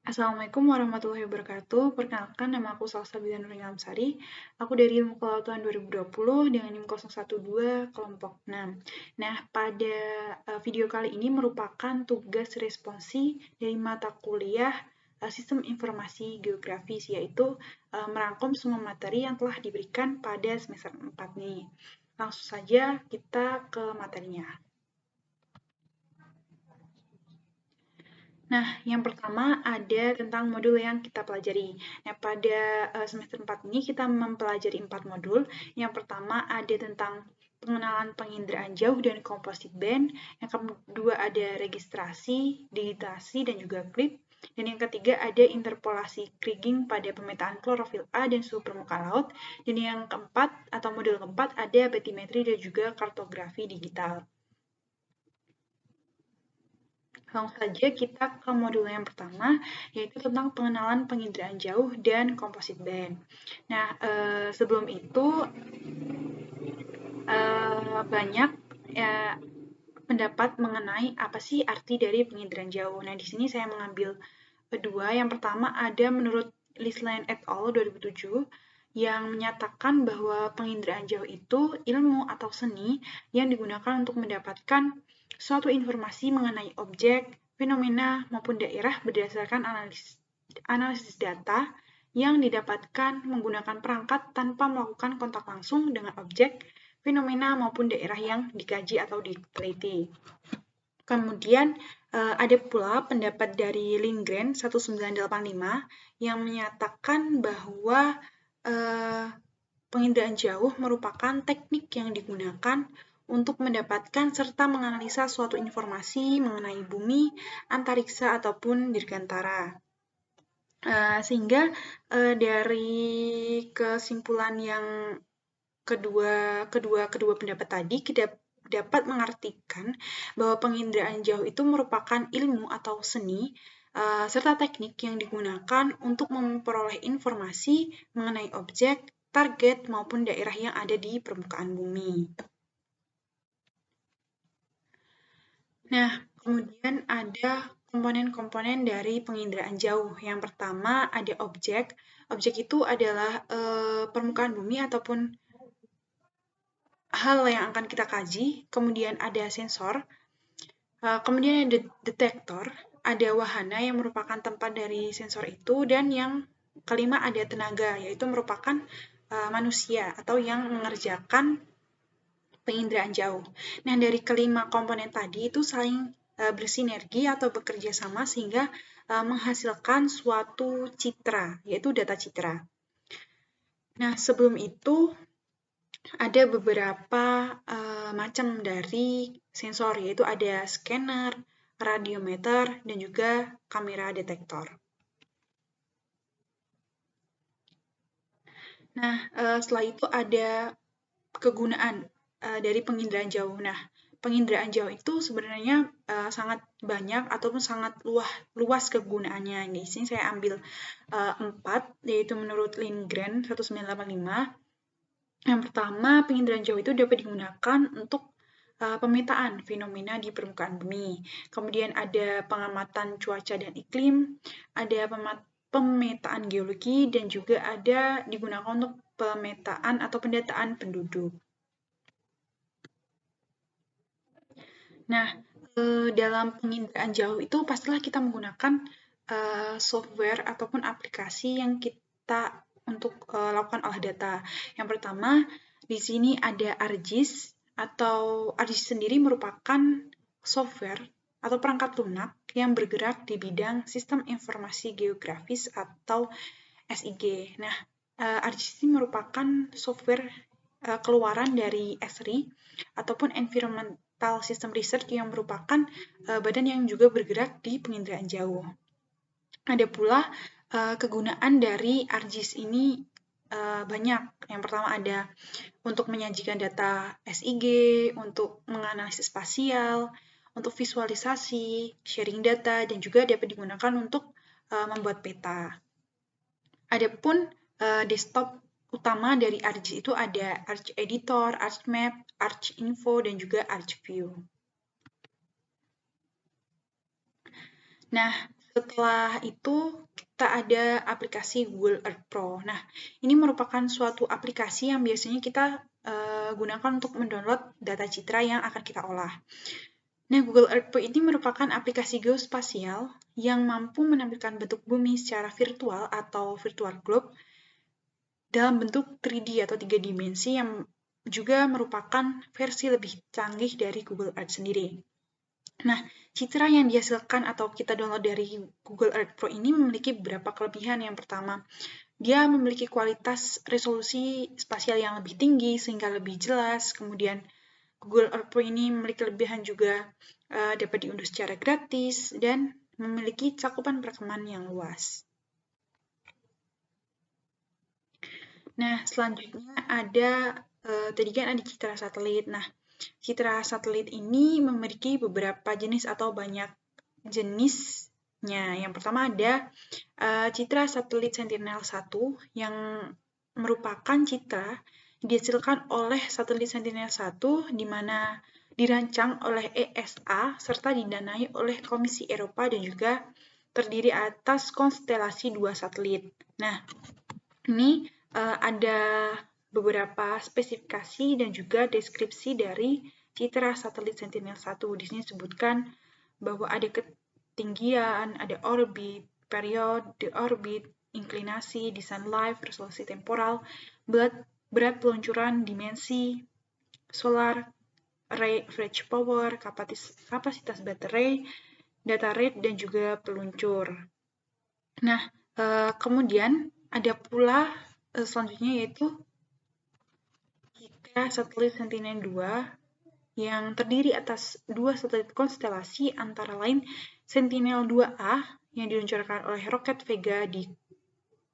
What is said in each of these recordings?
Assalamualaikum warahmatullahi wabarakatuh. Perkenalkan, nama aku Salsabila Nurul Sari. Aku dari Ilmu Kelautan 2020 dengan NIM 012 kelompok 6. Nah, pada video kali ini merupakan tugas responsi dari mata kuliah Sistem Informasi Geografis, yaitu merangkum semua materi yang telah diberikan pada semester 4 nih. Langsung saja kita ke materinya. Nah, yang pertama ada tentang modul yang kita pelajari. Nah, pada semester 4 ini kita mempelajari 4 modul. Yang pertama ada tentang pengenalan penginderaan jauh dan composite band. Yang kedua ada registrasi, digitasi, dan juga klip. Dan yang ketiga ada interpolasi kriging pada pemetaan klorofil A dan suhu permukaan laut. Dan yang keempat atau modul keempat ada batimetri dan juga kartografi digital. Langsung saja kita ke modul yang pertama, yaitu tentang pengenalan penginderaan jauh dan composite band. Nah, sebelum itu banyak pendapat mengenai apa sih arti dari penginderaan jauh. Nah, di sini saya mengambil kedua. Yang pertama ada menurut Lisland et al. 2007 yang menyatakan bahwa penginderaan jauh itu ilmu atau seni yang digunakan untuk mendapatkan suatu informasi mengenai objek, fenomena, maupun daerah berdasarkan analisis data yang didapatkan menggunakan perangkat tanpa melakukan kontak langsung dengan objek, fenomena, maupun daerah yang dikaji atau diteliti. Kemudian ada pula pendapat dari Lindgren 1985 yang menyatakan bahwa penginderaan jauh merupakan teknik yang digunakan untuk mendapatkan serta menganalisa suatu informasi mengenai bumi, antariksa, ataupun dirgantara. Sehingga dari kesimpulan yang kedua pendapat tadi, kita dapat mengartikan bahwa penginderaan jauh itu merupakan ilmu atau seni serta teknik yang digunakan untuk memperoleh informasi mengenai objek, target, maupun daerah yang ada di permukaan bumi. Nah, kemudian ada komponen-komponen dari penginderaan jauh. Yang pertama ada objek. Objek itu adalah permukaan bumi ataupun hal yang akan kita kaji. Kemudian ada sensor. Kemudian ada detektor. Ada wahana yang merupakan tempat dari sensor itu. Dan yang kelima ada tenaga, yaitu merupakan manusia atau yang mengerjakan penginderaan jauh. Nah, dari kelima komponen tadi itu saling bersinergi atau bekerja sama sehingga menghasilkan suatu citra, yaitu data citra. Nah, sebelum itu ada beberapa macam dari sensor, yaitu ada scanner, radiometer, dan juga kamera detektor. Nah, setelah itu ada kegunaan dari penginderaan jauh. Nah, penginderaan jauh itu sebenarnya sangat banyak ataupun sangat luas kegunaannya. Di sini saya ambil 4, yaitu menurut Lindgren 1985. Yang pertama, penginderaan jauh itu dapat digunakan untuk pemetaan fenomena di permukaan bumi. Kemudian ada pengamatan cuaca dan iklim, ada pemetaan geologi, dan juga ada digunakan untuk pemetaan atau pendataan penduduk. Nah, dalam penginderaan jauh itu pastilah kita menggunakan software ataupun aplikasi yang kita untuk lakukan olah data. Yang pertama, di sini ada ArcGIS atau ArcGIS sendiri merupakan software atau perangkat lunak yang bergerak di bidang sistem informasi geografis atau SIG. Nah, ArcGIS ini merupakan software keluaran dari ESRI ataupun Environmental System Research yang merupakan badan yang juga bergerak di penginderaan jauh. Ada pula kegunaan dari ArcGIS ini banyak. Yang pertama ada untuk menyajikan data SIG, untuk menganalisis spasial, untuk visualisasi, sharing data, dan juga dapat digunakan untuk membuat peta. Adapun desktop utama dari ArcGIS itu ada ArcEditor, ArcMap, ArcInfo, dan juga ArcView. Nah, Setelah itu kita ada aplikasi Google Earth Pro. Nah, ini merupakan suatu aplikasi yang biasanya kita gunakan untuk mendownload data citra yang akan kita olah. Nah, Google Earth Pro ini merupakan aplikasi geospasial yang mampu menampilkan bentuk bumi secara virtual atau virtual globe dalam bentuk 3D atau 3 dimensi yang juga merupakan versi lebih canggih dari Google Earth sendiri. Nah, citra yang dihasilkan atau kita download dari Google Earth Pro ini memiliki beberapa kelebihan. Yang pertama, dia memiliki kualitas resolusi spasial yang lebih tinggi sehingga lebih jelas. Kemudian, Google Earth Pro ini memiliki kelebihan juga dapat diunduh secara gratis dan memiliki cakupan perekaman yang luas. Nah, selanjutnya ada tadi kan ada citra satelit. Nah, citra satelit ini memiliki beberapa jenis atau banyak jenisnya. Yang pertama ada citra satelit Sentinel-1 yang merupakan citra dihasilkan oleh satelit Sentinel-1 di mana dirancang oleh ESA serta didanai oleh Komisi Eropa dan juga terdiri atas konstelasi 2 satelit. Nah, ini ada beberapa spesifikasi dan juga deskripsi dari citra satelit Sentinel-1. Di sini disebutkan bahwa ada ketinggian, ada orbit, periode orbit, inklinasi, desain live, resolusi temporal, berat peluncuran, dimensi, solar array average power, kapasitas baterai, data rate, dan juga peluncur. Nah, kemudian ada pula selanjutnya yaitu citra satelit Sentinel-2 yang terdiri atas 2 satelit konstelasi antara lain Sentinel-2A yang diluncurkan oleh roket Vega di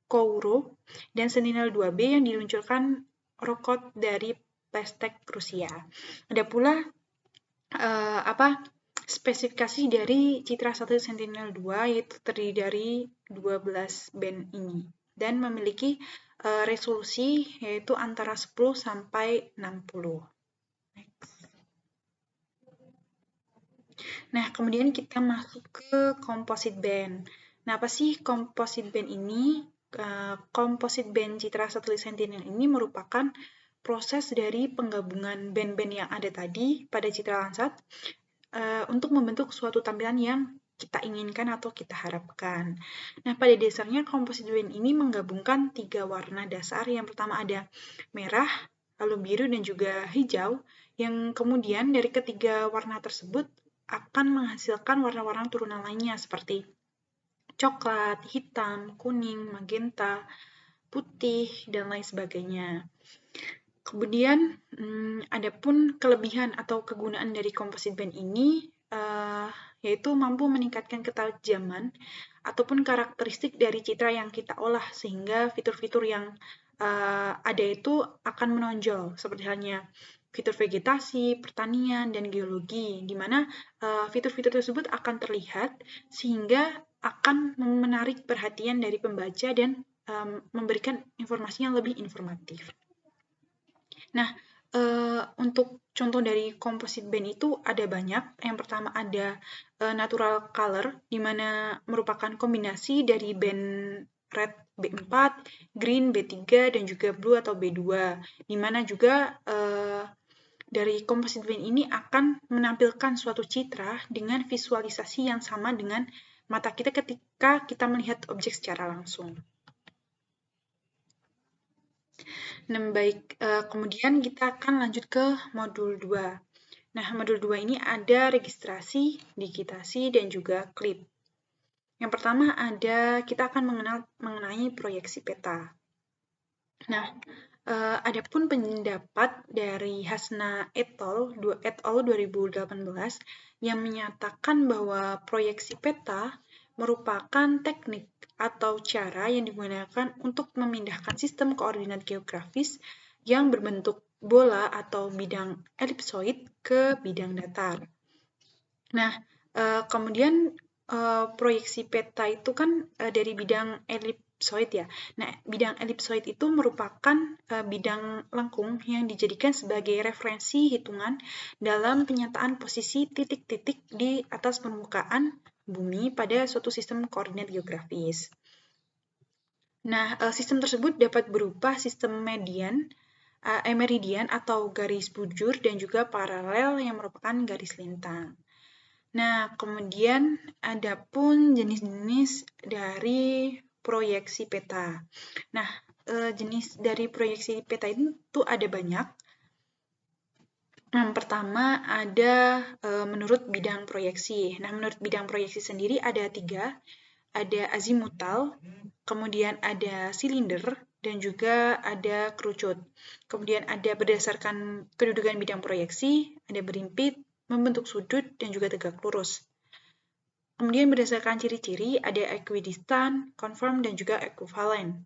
Kourou dan Sentinel-2B yang diluncurkan roket dari Plastek Rusia. Ada pula spesifikasi dari citra satelit Sentinel-2 yaitu terdiri dari 12 band ini dan memiliki resolusi yaitu antara 10 sampai 60. Nah, kemudian kita masuk ke composite band. Nah, apa sih composite band ini? Composite band citra satelit Sentinel ini merupakan proses dari penggabungan band-band yang ada tadi pada citra Landsat untuk membentuk suatu tampilan yang kita inginkan atau kita harapkan. Nah, pada dasarnya composite band ini menggabungkan 3 warna dasar. Yang pertama ada merah, lalu biru, dan juga hijau, yang kemudian dari ketiga warna tersebut akan menghasilkan warna-warna turunan lainnya seperti coklat, hitam, kuning, magenta, putih, dan lain sebagainya. Kemudian, ada pun kelebihan atau kegunaan dari composite band ini, yaitu mampu meningkatkan ketajaman ataupun karakteristik dari citra yang kita olah, sehingga fitur-fitur yang ada itu akan menonjol, seperti halnya fitur vegetasi, pertanian, dan geologi, di mana fitur-fitur tersebut akan terlihat sehingga akan menarik perhatian dari pembaca dan memberikan informasi yang lebih informatif. Nah, untuk contoh dari composite band itu ada banyak. Yang pertama ada natural color, di mana merupakan kombinasi dari band red B4, green B3, dan juga blue atau B2, di mana juga dari composite band ini akan menampilkan suatu citra dengan visualisasi yang sama dengan mata kita ketika kita melihat objek secara langsung. Nah, baik, kemudian kita akan lanjut ke modul 2. Nah, modul 2 ini ada registrasi, digitasi, dan juga klip. Yang pertama kita akan mengenai proyeksi peta. Nah, adapun pendapat dari Hasna et al. 2018 yang menyatakan bahwa proyeksi peta merupakan teknik atau cara yang digunakan untuk memindahkan sistem koordinat geografis yang berbentuk bola atau bidang elipsoid ke bidang datar. Nah, kemudian proyeksi peta itu kan dari bidang elipsoid ya. Nah, bidang elipsoid itu merupakan bidang lengkung yang dijadikan sebagai referensi hitungan dalam penyataan posisi titik-titik di atas permukaan bumi pada suatu sistem koordinat geografis. Nah, sistem tersebut dapat berupa sistem meridian atau garis bujur dan juga paralel yang merupakan garis lintang. Nah, kemudian ada pun jenis-jenis dari proyeksi peta. Nah, jenis dari proyeksi peta itu ada banyak. Yang pertama ada menurut bidang proyeksi. Nah, menurut bidang proyeksi sendiri ada 3. Ada azimutal, kemudian ada silinder, dan juga ada kerucut. Kemudian ada berdasarkan kedudukan bidang proyeksi, ada berimpit, membentuk sudut, dan juga tegak lurus. Kemudian berdasarkan ciri-ciri ada equidistant, conform, dan juga equivalen.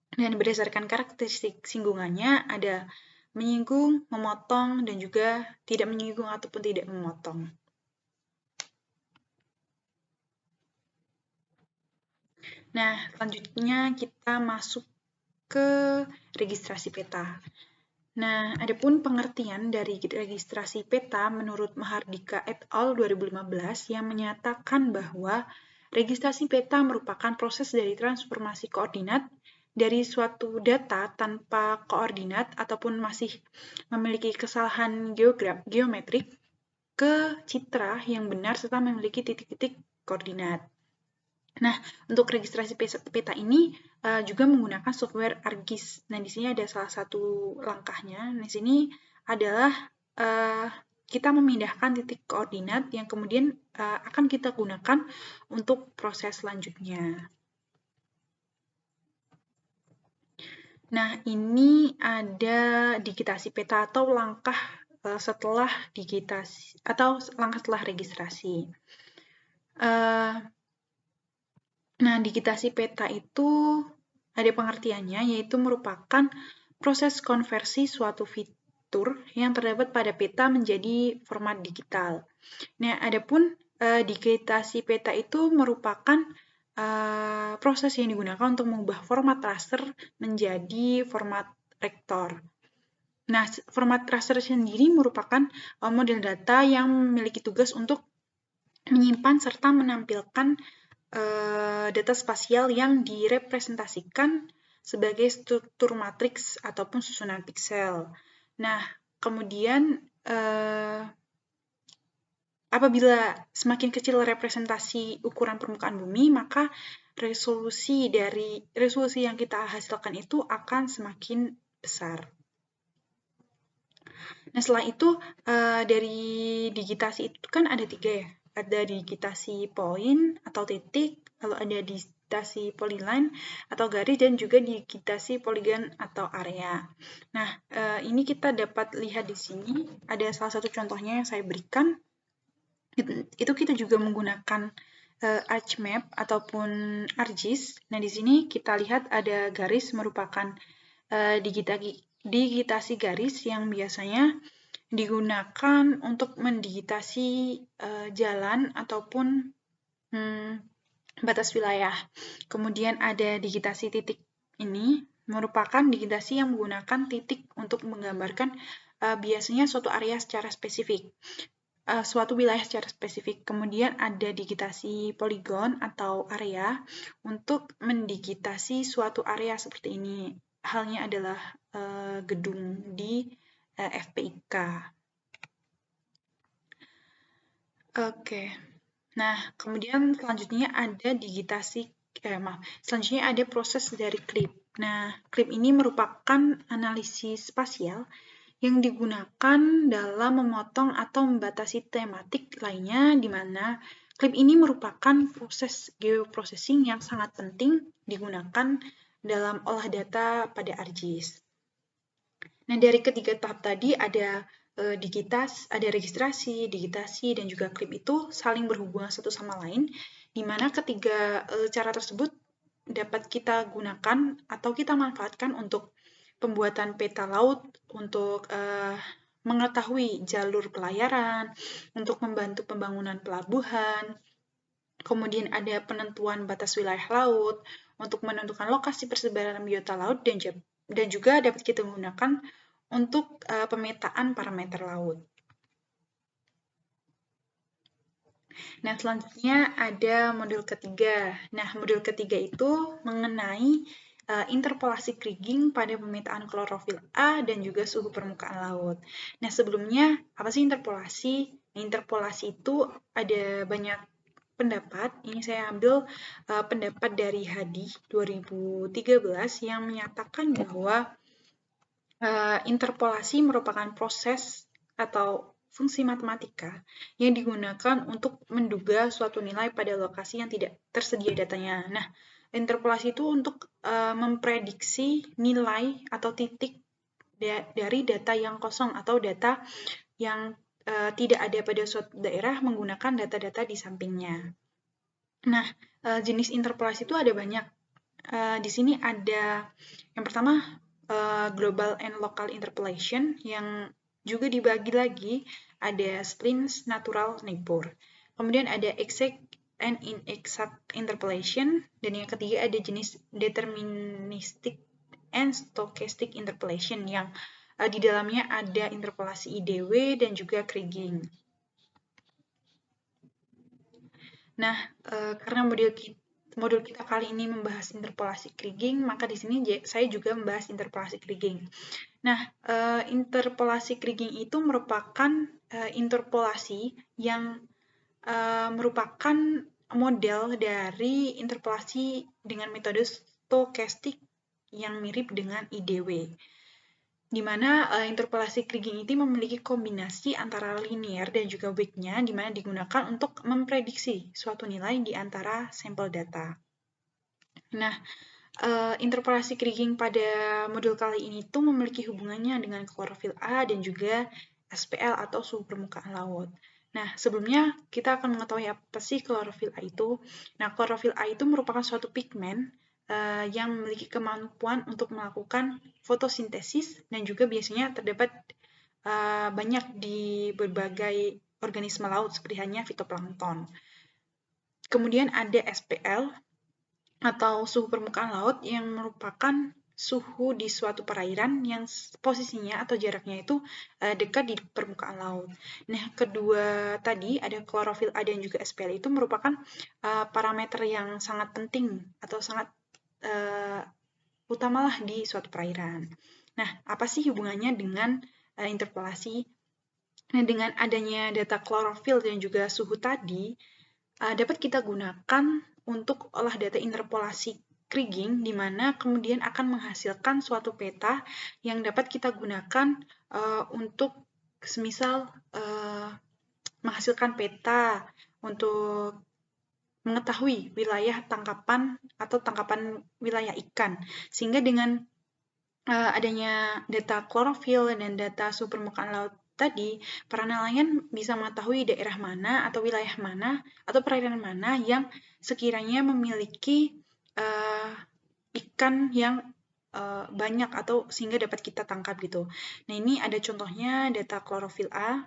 Dan berdasarkan karakteristik singgungannya ada menyinggung, memotong, dan juga tidak menyinggung ataupun tidak memotong. Nah, selanjutnya kita masuk ke registrasi peta. Nah, adapun pengertian dari registrasi peta menurut Mahardika et al. 2015 yang menyatakan bahwa registrasi peta merupakan proses dari transformasi koordinat dari suatu data tanpa koordinat ataupun masih memiliki kesalahan geometrik ke citra yang benar serta memiliki titik-titik koordinat. Nah, untuk registrasi peta ini juga menggunakan software ArcGIS. Nah, di sini ada salah satu langkahnya. Di sini adalah kita memindahkan titik koordinat yang kemudian akan kita gunakan untuk proses selanjutnya. Nah, ini ada digitasi peta atau langkah setelah digitasi atau langkah setelah registrasi. Nah, digitasi peta itu ada pengertiannya, yaitu merupakan proses konversi suatu fitur yang terdapat pada peta menjadi format digital. Nah, adapun digitasi peta itu merupakan proses yang digunakan untuk mengubah format raster menjadi format vektor. Nah, format raster sendiri merupakan model data yang memiliki tugas untuk menyimpan serta menampilkan data spasial yang direpresentasikan sebagai struktur matriks ataupun susunan piksel. Nah, kemudian apabila semakin kecil representasi ukuran permukaan bumi, maka resolusi yang kita hasilkan itu akan semakin besar. Nah, setelah itu dari digitasi itu kan ada 3 ya. Ada digitasi poin atau titik, lalu ada digitasi polyline atau garis, dan juga digitasi poligon atau area. Nah, ini kita dapat lihat di sini, ada salah satu contohnya yang saya berikan. Itu kita juga menggunakan ArcMap ataupun ArcGIS. Nah, di sini kita lihat ada garis merupakan digitasi garis yang biasanya digunakan untuk mendigitasi jalan ataupun batas wilayah. Kemudian ada digitasi titik, ini merupakan digitasi yang menggunakan titik untuk menggambarkan biasanya suatu area secara spesifik, suatu wilayah secara spesifik. Kemudian ada digitasi poligon atau area untuk mendigitasi suatu area seperti ini. Halnya adalah gedung di FPIK. Oke. Nah, kemudian selanjutnya ada selanjutnya ada proses dari klip. Nah, klip ini merupakan analisis spasial yang digunakan dalam memotong atau membatasi tematik lainnya, di mana klip ini merupakan proses geoprocessing yang sangat penting digunakan dalam olah data pada ArcGIS. Nah, dari ketiga tahap tadi ada ada registrasi, digitasi, dan juga klip itu saling berhubungan satu sama lain, di mana ketiga cara tersebut dapat kita gunakan atau kita manfaatkan untuk pembuatan peta laut, untuk mengetahui jalur pelayaran, untuk membantu pembangunan pelabuhan, kemudian ada penentuan batas wilayah laut, untuk menentukan lokasi persebaran biota laut, dan juga dapat kita gunakan untuk pemetaan parameter laut. Nah, selanjutnya ada modul ketiga. Nah, modul ketiga itu mengenai interpolasi kriging pada pemetaan klorofil A dan juga suhu permukaan laut. Nah, sebelumnya apa sih interpolasi? Nah, interpolasi itu ada banyak pendapat. Ini saya ambil pendapat dari Hadi 2013 yang menyatakan bahwa interpolasi merupakan proses atau fungsi matematika yang digunakan untuk menduga suatu nilai pada lokasi yang tidak tersedia datanya. Nah, interpolasi itu untuk memprediksi nilai atau titik dari data yang kosong atau data yang tidak ada pada suatu daerah menggunakan data-data di sampingnya. Nah, jenis interpolasi itu ada banyak. Di sini ada yang pertama global and local interpolation yang juga dibagi lagi ada splines, natural, neighbor. Kemudian ada exact and inexact interpolation dan yang ketiga ada jenis deterministic and stochastic interpolation yang di dalamnya ada interpolasi IDW dan juga kriging. Nah, karena modul kita kali ini membahas interpolasi kriging, maka di sini saya juga membahas interpolasi kriging. Nah, interpolasi kriging itu merupakan interpolasi yang merupakan model dari interpolasi dengan metode stokastik yang mirip dengan IDW, di mana interpolasi kriging ini memiliki kombinasi antara linear dan juga weak-nya, di mana digunakan untuk memprediksi suatu nilai di antara sampel data. Nah, interpolasi kriging pada modul kali ini tuh memiliki hubungannya dengan klorofil A dan juga SPL atau suhu permukaan laut. Nah, sebelumnya kita akan mengetahui apa sih klorofil A itu. Nah, klorofil A itu merupakan suatu pigmen yang memiliki kemampuan untuk melakukan fotosintesis dan juga biasanya terdapat banyak di berbagai organisme laut seperti halnya fitoplankton. Kemudian ada SPL atau suhu permukaan laut yang merupakan suhu di suatu perairan yang posisinya atau jaraknya itu dekat di permukaan laut. Nah, kedua tadi ada klorofil A dan juga SPL itu merupakan parameter yang sangat penting atau sangat utamalah di suatu perairan. Nah, apa sih hubungannya dengan interpolasi? Nah, dengan adanya data klorofil dan juga suhu tadi, dapat kita gunakan untuk olah data interpolasi kriging, di mana kemudian akan menghasilkan suatu peta yang dapat kita gunakan untuk semisal menghasilkan peta untuk mengetahui wilayah tangkapan atau tangkapan wilayah ikan. Sehingga dengan adanya data klorofil dan data suhu permukaan laut tadi, para nelayan bisa mengetahui daerah mana atau wilayah mana atau perairan mana yang sekiranya memiliki ikan yang banyak atau sehingga dapat kita tangkap gitu. Nah, ini ada contohnya data klorofil A.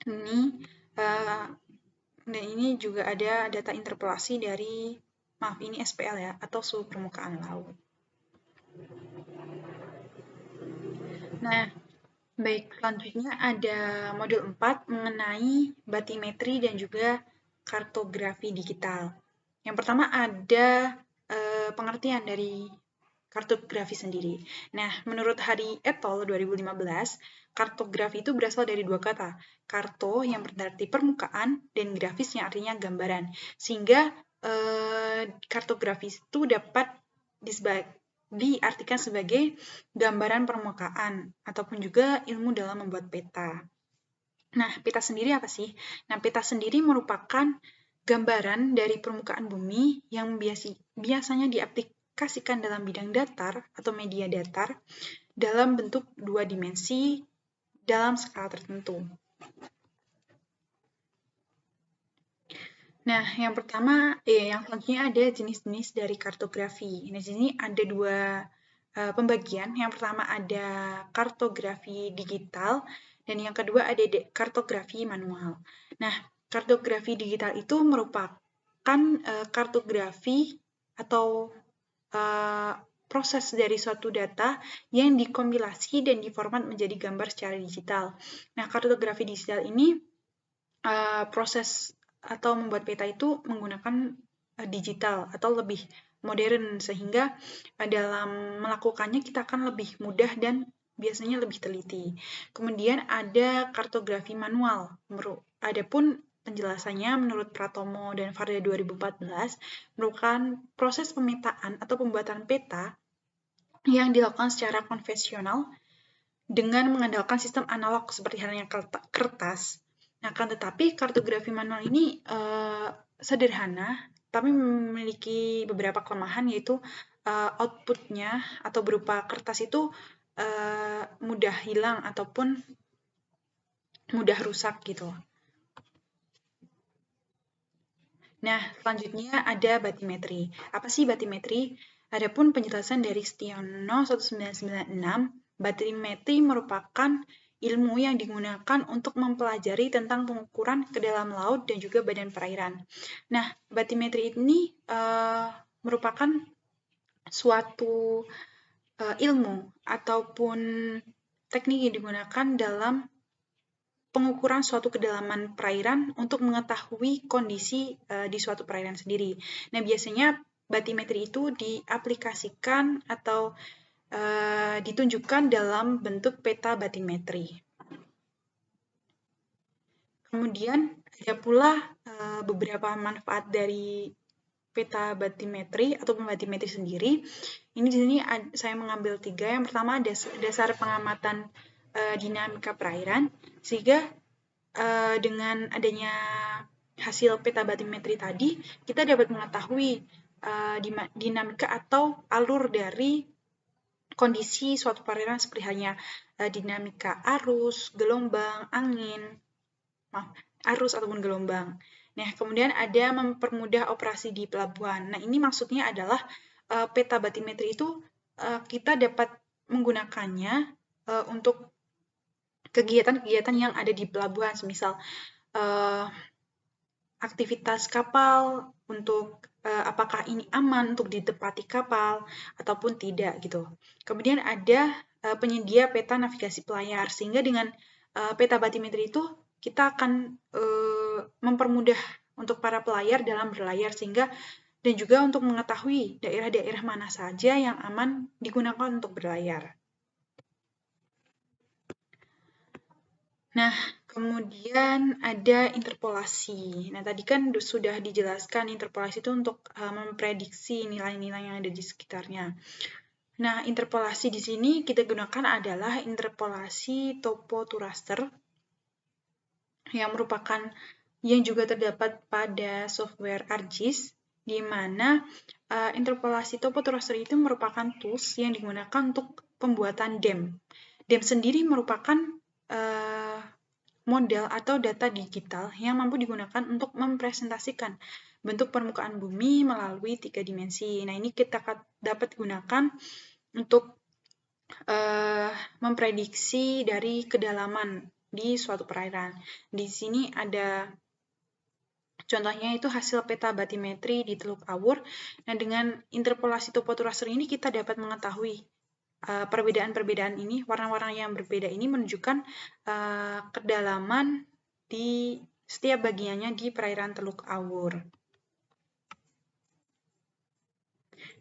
Ini dan ini juga ada data interpolasi dari, maaf ini SPL ya, atau suhu permukaan laut. Nah, baik, selanjutnya ada modul 4 mengenai batimetri dan juga kartografi digital. Yang pertama ada pengertian dari kartografi sendiri. Nah, menurut Hadi et al. 2015, kartografi itu berasal dari dua kata. Karto yang berarti permukaan dan grafis yang artinya gambaran. Sehingga kartografi itu dapat diartikan sebagai gambaran permukaan ataupun juga ilmu dalam membuat peta. Nah, peta sendiri apa sih? Nah, peta sendiri merupakan gambaran dari permukaan bumi yang biasanya diaplikasikan dalam bidang datar atau media datar dalam bentuk dua dimensi dalam skala tertentu. Nah, yang pertama, yang selanjutnya ada jenis-jenis dari kartografi. Nah, di sini ada dua pembagian. Yang pertama ada kartografi digital dan yang kedua ada kartografi manual. Nah, kartografi digital itu merupakan kartografi atau proses dari suatu data yang dikompilasi dan diformat menjadi gambar secara digital. Nah, kartografi digital ini proses atau membuat peta itu menggunakan digital atau lebih modern, sehingga dalam melakukannya kita akan lebih mudah dan biasanya lebih teliti. Kemudian ada kartografi manual. Adapun penjelasannya menurut Pratomo dan Varda 2014 merupakan proses pemetaan atau pembuatan peta yang dilakukan secara konvensional dengan mengandalkan sistem analog seperti halnya kertas. Nah, akan tetapi kartografi manual ini sederhana, tapi memiliki beberapa kelemahan, yaitu outputnya atau berupa kertas itu mudah hilang ataupun mudah rusak gitu. Nah, selanjutnya ada batimetri. Apa sih batimetri? Adapun penjelasan dari Stiono 1996, batimetri merupakan ilmu yang digunakan untuk mempelajari tentang pengukuran ke dalam laut dan juga badan perairan. Nah, batimetri ini merupakan suatu ilmu ataupun teknik yang digunakan dalam pengukuran suatu kedalaman perairan untuk mengetahui kondisi di suatu perairan sendiri. Nah, biasanya batimetri itu diaplikasikan atau ditunjukkan dalam bentuk peta batimetri. Kemudian ada pula beberapa manfaat dari peta batimetri ataupun batimetri sendiri. Ini di sini saya mengambil 3. Yang pertama, dasar pengamatan dinamika perairan, sehingga dengan adanya hasil peta batimetri tadi, kita dapat mengetahui dinamika atau alur dari kondisi suatu perairan seperti halnya dinamika arus, gelombang, angin, arus ataupun gelombang. Nah, kemudian ada mempermudah operasi di pelabuhan. Nah, ini maksudnya adalah peta batimetri itu kita dapat menggunakannya untuk kegiatan-kegiatan yang ada di pelabuhan, semisal aktivitas kapal untuk apakah ini aman untuk ditempati kapal ataupun tidak gitu. Kemudian ada penyedia peta navigasi pelayar, sehingga dengan peta batimetri itu kita akan mempermudah untuk para pelayar dalam berlayar, sehingga dan juga untuk mengetahui daerah-daerah mana saja yang aman digunakan untuk berlayar. Nah, kemudian ada interpolasi. Nah, tadi kan sudah dijelaskan interpolasi itu untuk memprediksi nilai-nilai yang ada di sekitarnya. Nah, interpolasi di sini kita gunakan adalah interpolasi topo to raster yang juga terdapat pada software ArcGIS, di mana interpolasi topo to raster itu merupakan tools yang digunakan untuk pembuatan DEM. DEM sendiri merupakan model atau data digital yang mampu digunakan untuk mempresentasikan bentuk permukaan bumi melalui 3 dimensi. Nah, ini kita dapat gunakan untuk memprediksi dari kedalaman di suatu perairan. Di sini ada contohnya itu hasil peta batimetri di Teluk Awur. Nah, dengan interpolasi topo to raster ini kita dapat mengetahui perbedaan-perbedaan ini, warna-warna yang berbeda ini menunjukkan kedalaman di setiap bagiannya di perairan Teluk Awur.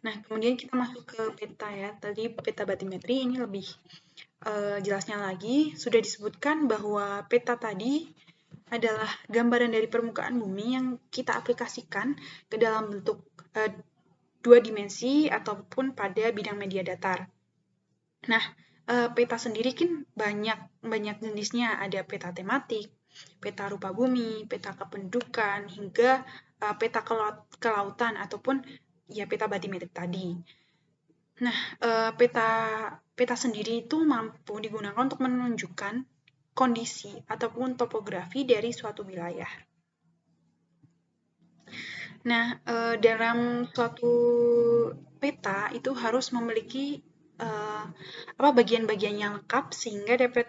Nah, kemudian kita masuk ke peta ya. Tadi peta batimetri ini lebih jelasnya lagi. Sudah disebutkan bahwa peta tadi adalah gambaran dari permukaan bumi yang kita aplikasikan ke dalam bentuk 2 dimensi ataupun pada bidang media datar. Nah, peta sendiri kan banyak jenisnya. Ada peta tematik, peta rupa bumi, peta kependudukan, hingga peta kelautan ataupun ya peta batimetri tadi. Nah, peta sendiri itu mampu digunakan untuk menunjukkan kondisi ataupun topografi dari suatu wilayah. Nah, dalam suatu peta itu harus memiliki bagian-bagian yang lengkap sehingga dapat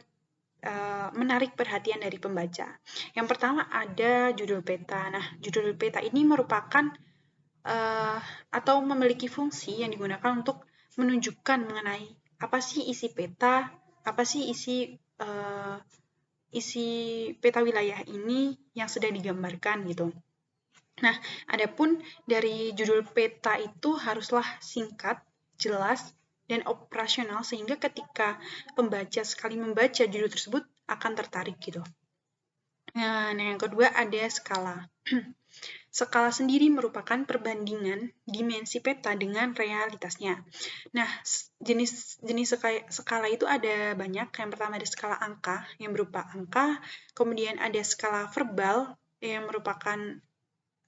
menarik perhatian dari pembaca. Yang pertama ada judul peta. Nah, judul peta ini merupakan atau memiliki fungsi yang digunakan untuk menunjukkan mengenai apa sih isi peta, apa sih isi isi peta wilayah ini yang sudah digambarkan gitu. Nah, adapun dari judul peta itu haruslah singkat, jelas, dan operasional sehingga ketika pembaca sekali membaca judul tersebut akan tertarik gitu. Nah, yang kedua ada skala. Skala sendiri merupakan perbandingan dimensi peta dengan realitasnya. Nah, jenis skala itu ada banyak. Yang pertama ada skala angka yang berupa angka, kemudian ada skala verbal yang merupakan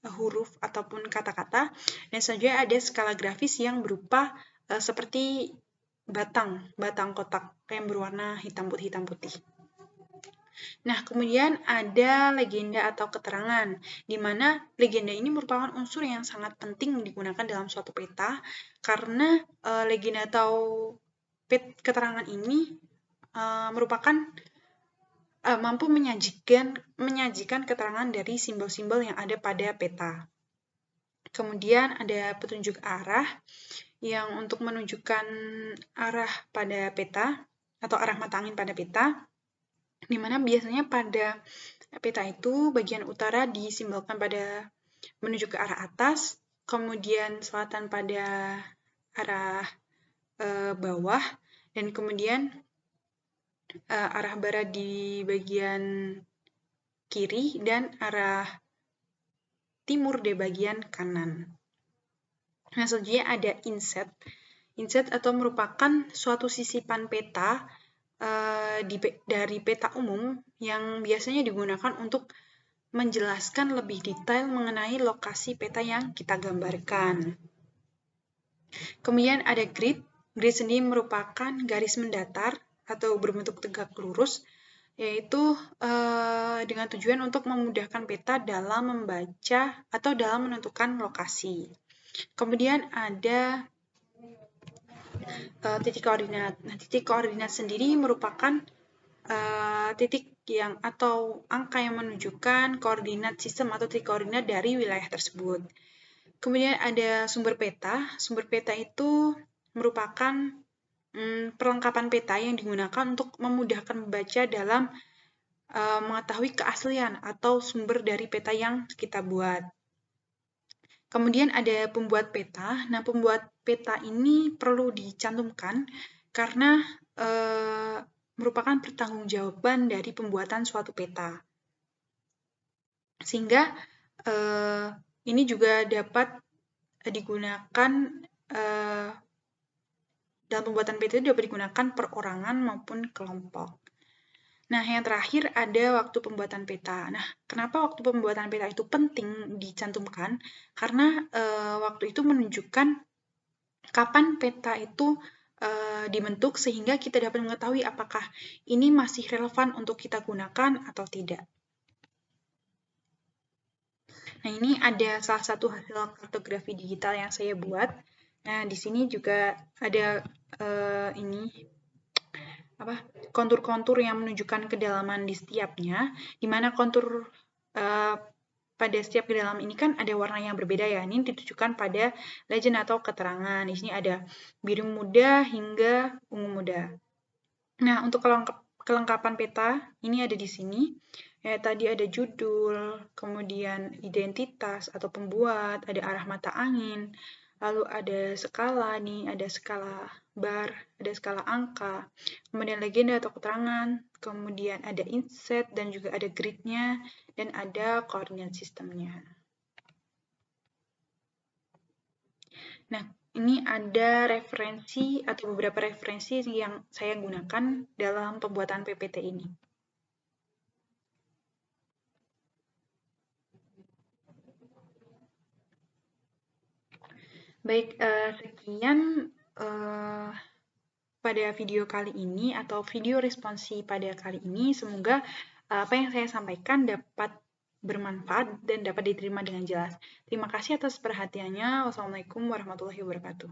huruf ataupun kata-kata, dan selanjutnya ada skala grafis yang berupa seperti batang kotak yang berwarna hitam putih. Nah, kemudian ada legenda atau keterangan, di mana legenda ini merupakan unsur yang sangat penting digunakan dalam suatu peta, karena legenda atau keterangan ini merupakan mampu menyajikan keterangan dari simbol-simbol yang ada pada peta. Kemudian ada petunjuk arah, yang untuk menunjukkan arah pada peta, atau arah mata angin pada peta, di mana biasanya pada peta itu bagian utara disimbolkan pada menuju ke arah atas, kemudian selatan pada arah bawah, dan kemudian arah barat di bagian kiri, dan arah timur di bagian kanan. Nah, selanjutnya ada inset. Inset atau merupakan suatu sisipan peta dari peta umum yang biasanya digunakan untuk menjelaskan lebih detail mengenai lokasi peta yang kita gambarkan. Kemudian ada grid. Grid sendiri merupakan garis mendatar atau berbentuk tegak lurus, yaitu dengan tujuan untuk memudahkan peta dalam membaca atau dalam menentukan lokasi. Kemudian ada titik koordinat. Nah, titik koordinat sendiri merupakan titik yang atau angka yang menunjukkan koordinat sistem atau titik koordinat dari wilayah tersebut. Kemudian ada sumber peta. Sumber peta itu merupakan perlengkapan peta yang digunakan untuk memudahkan membaca dalam mengetahui keaslian atau sumber dari peta yang kita buat. Kemudian ada pembuat peta. Nah, pembuat peta ini perlu dicantumkan karena merupakan pertanggungjawaban dari pembuatan suatu peta. Sehingga ini juga dapat digunakan dalam pembuatan peta itu dapat digunakan perorangan maupun kelompok. Nah, yang terakhir ada waktu pembuatan peta. Nah, kenapa waktu pembuatan peta itu penting dicantumkan? Karena waktu itu menunjukkan kapan peta itu dibentuk sehingga kita dapat mengetahui apakah ini masih relevan untuk kita gunakan atau tidak. Nah, ini ada salah satu hasil kartografi digital yang saya buat. Nah, di sini juga ada kontur-kontur yang menunjukkan kedalaman di setiapnya, di mana kontur pada setiap kedalaman ini kan ada warna yang berbeda ya. Ini ditujukan pada legend atau keterangan. Di sini ada biru muda hingga ungu muda. Nah, untuk kelengkapan peta ini ada di sini. Tadi ada judul, kemudian identitas atau pembuat, ada arah mata angin, lalu ada skala nih, ada skala bar, ada skala angka, kemudian legenda atau keterangan, kemudian ada inset dan juga ada gridnya, dan ada koordinat sistemnya. Nah, ini ada referensi atau beberapa referensi yang saya gunakan dalam pembuatan PPT ini. Baik, sekian pada video kali ini atau video responsi pada kali ini. Semoga apa yang saya sampaikan dapat bermanfaat dan dapat diterima dengan jelas. Terima kasih atas perhatiannya. Wassalamualaikum warahmatullahi wabarakatuh.